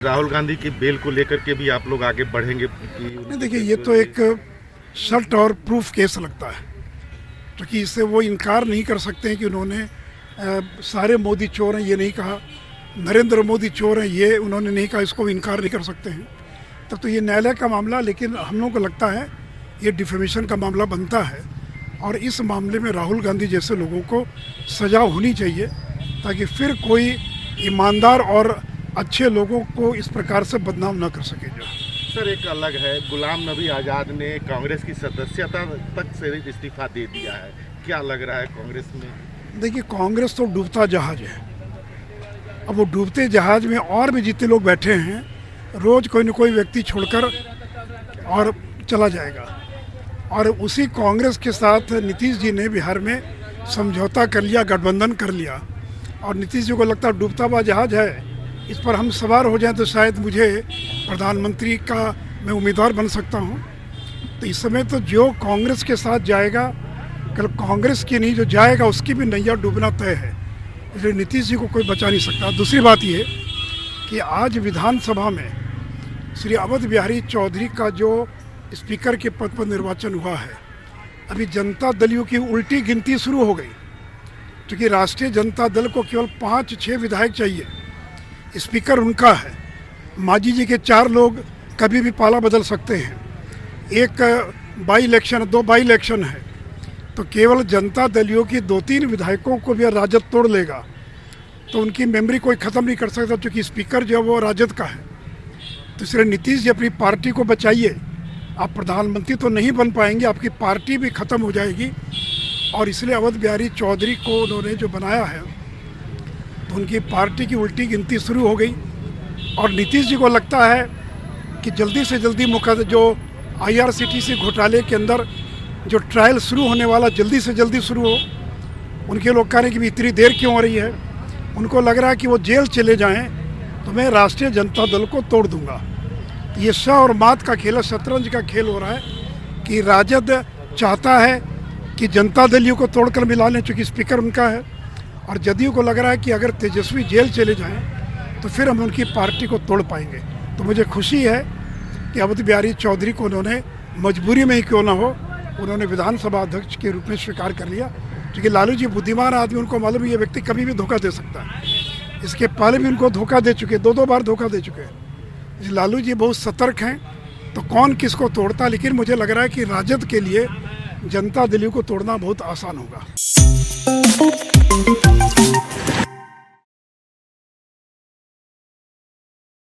राहुल गांधी की बेल को लेकर के भी आप लोग आगे बढ़ेंगे नहीं, देखिए ये तो एक शर्ट और प्रूफ केस लगता है, क्योंकि इससे वो इनकार नहीं कर सकते हैं कि उन्होंने सारे मोदी चोर हैं ये नहीं कहा, नरेंद्र मोदी चोर हैं ये उन्होंने नहीं कहा, इसको इनकार नहीं कर सकते हैं। तब तो ये न्यायालय का मामला, लेकिन हम लोगों को लगता है ये डिफेमेशन का मामला बनता है और इस मामले में राहुल गांधी जैसे लोगों को सज़ा होनी चाहिए ताकि फिर कोई ईमानदार और अच्छे लोगों को इस प्रकार से बदनाम ना कर सके। जो सर एक अलग है, गुलाम नबी आज़ाद ने कांग्रेस की सदस्यता तक से इस्तीफा दे दिया है, क्या लग रहा है कांग्रेस में? देखिए कांग्रेस तो डूबता जहाज है, अब वो डूबते जहाज में और भी जितने लोग बैठे हैं रोज़ कोई न कोई व्यक्ति छोड़कर और चला जाएगा। और उसी कांग्रेस के साथ नीतीश जी ने बिहार में समझौता कर लिया, गठबंधन कर लिया और नीतीश जी को लगता है डूबता हुआ जहाज है, इस पर हम सवार हो जाएं तो शायद मुझे प्रधानमंत्री का मैं उम्मीदवार बन सकता हूं। तो इस समय तो जो कांग्रेस के साथ जाएगा, कल कांग्रेस की नहीं जो जाएगा उसकी भी नैया डूबना तय है, इसलिए नीतीश जी को कोई बचा नहीं सकता। दूसरी बात ये कि आज विधानसभा में श्री अवध बिहारी चौधरी का जो स्पीकर के पद पर निर्वाचन हुआ है, अभी जनता दलियों की उल्टी गिनती शुरू हो गई, क्योंकि राष्ट्रीय जनता दल को केवल 5-6 विधायक चाहिए, स्पीकर उनका है, मांझी जी के 4 लोग कभी भी पाला बदल सकते हैं, एक बाई इलेक्शन 2 बाई इलेक्शन है, तो केवल जनता दलियों की 2-3 विधायकों को भी राजद तोड़ लेगा तो उनकी मेमोरी कोई ख़त्म नहीं कर सकता, क्योंकि स्पीकर जो है वो राजद का है। तो इसलिए नीतीश जी अपनी पार्टी को बचाइए, आप प्रधानमंत्री तो नहीं बन पाएंगे, आपकी पार्टी भी ख़त्म हो जाएगी। और इसलिए अवध बिहारी चौधरी को उन्होंने जो बनाया है तो उनकी पार्टी की उल्टी गिनती शुरू हो गई और नीतीश जी को लगता है कि जल्दी से जल्दी जो IRCTC घोटाले के अंदर जो ट्रायल शुरू होने वाला जल्दी से जल्दी शुरू हो। उनके लोग कह रहे हैं कि इतनी देर क्यों हो रही है, उनको लग रहा है कि वो जेल चले जाएं तो मैं राष्ट्रीय जनता दल को तोड़ दूंगा। ये शाह और मात का खेल है, शतरंज का खेल हो रहा है कि राजद चाहता है कि जनता दलियों को तोड़कर मिला लें, चूँकि स्पीकर उनका है, और जदयू को लग रहा है कि अगर तेजस्वी जेल चले जाएं तो फिर हम उनकी पार्टी को तोड़ पाएंगे। तो मुझे खुशी है कि अवध बिहारी चौधरी को उन्होंने मजबूरी में ही क्यों ना हो उन्होंने विधानसभा अध्यक्ष के रूप में स्वीकार कर लिया, क्योंकि लालू जी बुद्धिमान आदमी, उनको मालूम है ये व्यक्ति कभी भी धोखा दे सकता है। इसके पहले भी उनको धोखा दे चुके, 2-2 बार धोखा दे चुके हैं। लालू जी बहुत सतर्क हैं, तो कौन किसको तोड़ता, लेकिन मुझे लग रहा है कि राजद के लिए जनता दलियों को तोड़ना बहुत आसान होगा।